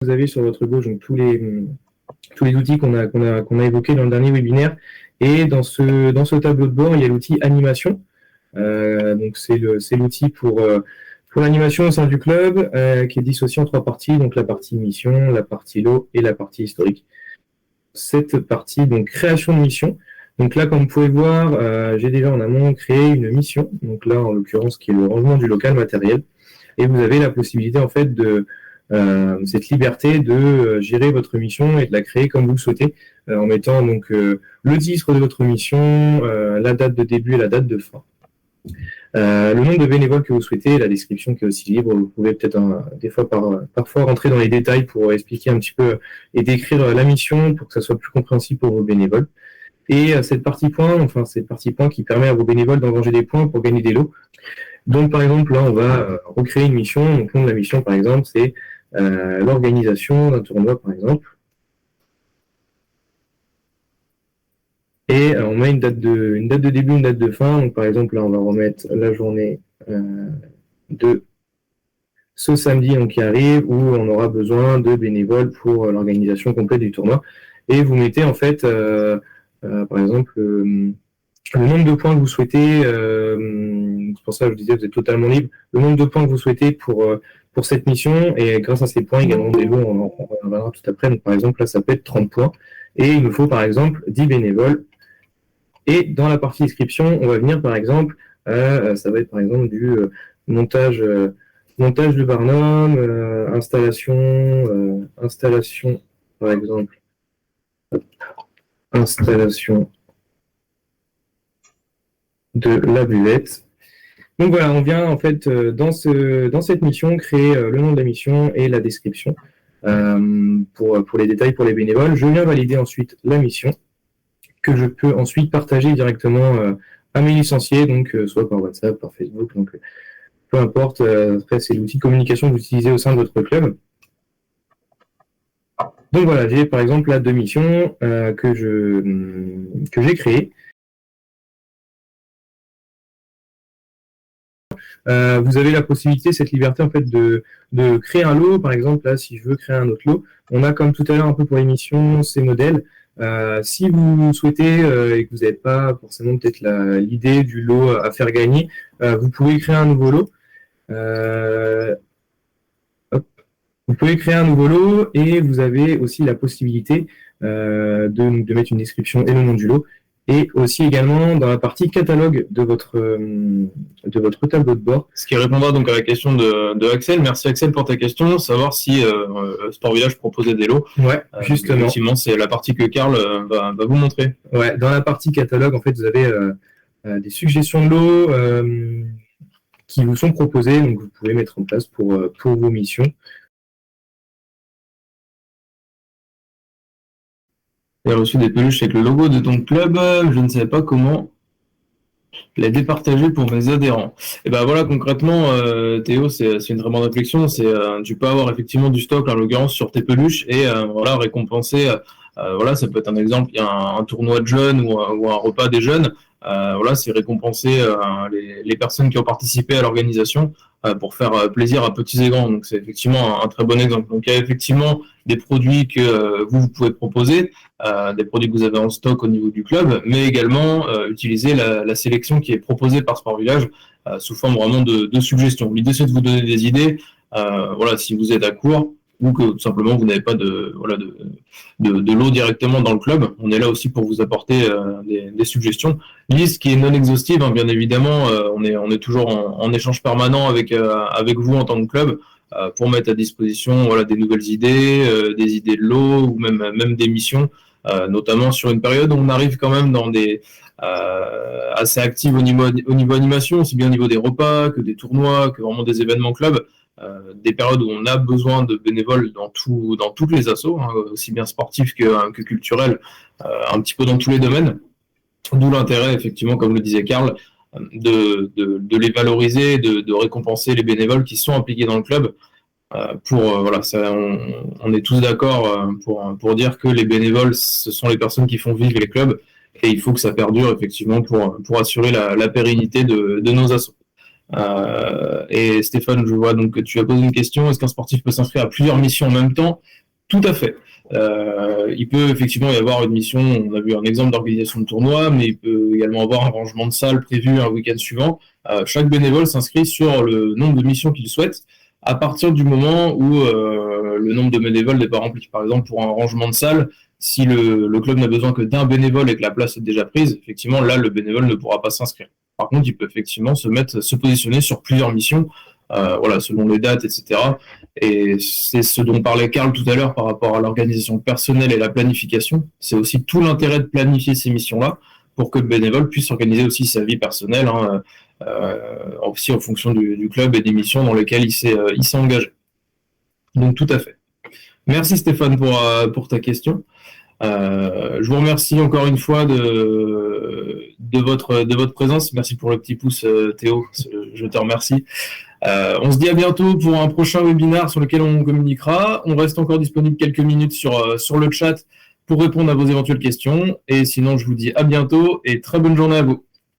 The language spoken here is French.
vous avez sur votre gauche donc tous les outils qu'on a évoqués dans le dernier webinaire. Et dans ce tableau de bord, il y a l'outil animation. Donc c'est l'outil pour l'animation au sein du club, qui est dissocié en 3 parties, donc la partie mission, la partie lot et la partie historique. Cette partie, donc création de mission. Donc là, comme vous pouvez voir, j'ai déjà en amont créé une mission, donc là en l'occurrence qui est le rangement du local matériel. Et vous avez la possibilité en fait de cette liberté de gérer votre mission et de la créer comme vous le souhaitez, en mettant donc le titre de votre mission, la date de début et la date de fin. Le nombre de bénévoles que vous souhaitez, la description qui est aussi libre. Vous pouvez peut-être des fois parfois rentrer dans les détails pour expliquer un petit peu et décrire la mission pour que ça soit plus compréhensible pour vos bénévoles. Et cette partie points qui permet à vos bénévoles d'engranger des points pour gagner des lots. Donc par exemple là on va recréer une mission. Donc le nom de la mission par exemple c'est l'organisation d'un tournoi par exemple. Et on met une date de début, une date de fin. Donc par exemple là on va remettre la journée de ce samedi donc, qui arrive, où on aura besoin de bénévoles pour l'organisation complète du tournoi. Et vous mettez en fait par exemple le nombre de points que vous souhaitez, c'est pour ça que je vous disais vous êtes totalement libre, le nombre de points que vous souhaitez pour cette mission, et grâce à ces points également des lots, on en reviendra tout après. Donc par exemple là ça peut être 30 points, et il nous faut par exemple 10 bénévoles. Et dans la partie description, on va venir par exemple, ça va être par exemple du montage de Barnum, installation par exemple, installation de la buvette. Donc voilà, on vient en fait dans cette mission créer le nom de la mission et la description pour les détails pour les bénévoles. Je viens valider ensuite la mission que je peux ensuite partager directement à mes licenciés, donc soit par WhatsApp, par Facebook, donc peu importe. Après, c'est l'outil de communication que vous utilisez au sein de votre club. Donc voilà, j'ai par exemple là 2 missions que j'ai créées. Vous avez la possibilité, cette liberté en fait de créer un lot. Par exemple, là, si je veux créer un autre lot, on a comme tout à l'heure un peu pour l'émission ces modèles. Si vous souhaitez et que vous n'avez pas forcément peut-être l'idée du lot à faire gagner, vous pouvez créer un nouveau lot. Vous pouvez créer un nouveau lot et vous avez aussi la possibilité de mettre une description et le nom du lot. Et aussi également dans la partie catalogue de votre tableau de bord. Ce qui répondra donc à la question de Axel. Merci Axel pour ta question. Savoir si Sport Village proposait des lots. Ouais, justement. Effectivement, c'est la partie que Karl va vous montrer. Ouais, dans la partie catalogue, en fait, vous avez des suggestions de lots qui vous sont proposées, donc vous pouvez mettre en place pour vos missions. J'ai reçu des peluches avec le logo de ton club. Je ne savais pas comment les départager pour mes adhérents. Et ben voilà, concrètement, Théo, c'est une très bonne réflexion. Tu peux avoir effectivement du stock, en l'occurrence, sur tes peluches et voilà, récompenser. Voilà, ça peut être un exemple. Il y a un tournoi de jeunes ou un repas des jeunes. Voilà, c'est récompenser les personnes qui ont participé à l'organisation pour faire plaisir à petits et grands. Donc c'est effectivement un très bon exemple. Donc il y a effectivement des produits que vous pouvez proposer, des produits que vous avez en stock au niveau du club, mais également utiliser la sélection qui est proposée par Sport Village sous forme vraiment de suggestions. L'idée c'est de vous donner des idées, voilà, si vous êtes à court ou que tout simplement vous n'avez pas de lot directement dans le club. On est là aussi pour vous apporter des suggestions. Liste qui est non exhaustive, hein, bien évidemment. On est toujours en échange permanent avec vous en tant que club pour mettre à disposition voilà, des nouvelles idées, des idées de lot ou même des missions, notamment sur une période où on arrive quand même dans des assez actives au niveau animation, aussi bien au niveau des repas que des tournois, que vraiment des événements club. Des périodes où on a besoin de bénévoles dans toutes les assos, hein, aussi bien sportifs que culturels, un petit peu dans tous les domaines. D'où l'intérêt, effectivement, comme le disait Karl, de les valoriser, de récompenser les bénévoles qui sont impliqués dans le club. Voilà, on est tous d'accord pour dire que les bénévoles, ce sont les personnes qui font vivre les clubs et il faut que ça perdure effectivement pour assurer la pérennité de nos assos. Et Stéphane, je vois donc que tu as posé une question. Est-ce qu'un sportif peut s'inscrire à plusieurs missions en même temps? Tout à fait. Il peut effectivement y avoir une mission, on a vu un exemple d'organisation de tournoi, mais il peut également avoir un rangement de salle prévu un week-end suivant. Chaque bénévole s'inscrit sur le nombre de missions qu'il souhaite à partir du moment où le nombre de bénévoles n'est pas rempli. Par exemple, pour un rangement de salle, si le club n'a besoin que d'un bénévole et que la place est déjà prise, effectivement, là, le bénévole ne pourra pas s'inscrire. Par contre, il peut effectivement se positionner sur plusieurs missions, voilà, selon les dates, etc. Et c'est ce dont parlait Karl tout à l'heure par rapport à l'organisation personnelle et la planification. C'est aussi tout l'intérêt de planifier ces missions-là pour que le bénévole puisse organiser aussi sa vie personnelle, hein, aussi en fonction du club et des missions dans lesquelles il s'est engagé. Donc tout à fait. Merci Stéphane pour ta question. Je vous remercie encore une fois de votre présence. Merci pour le petit pouce, Théo. Je te remercie. On se dit à bientôt pour un prochain webinaire sur lequel on communiquera. On reste encore disponible quelques minutes sur le chat pour répondre à vos éventuelles questions. Et sinon, je vous dis à bientôt et très bonne journée à vous.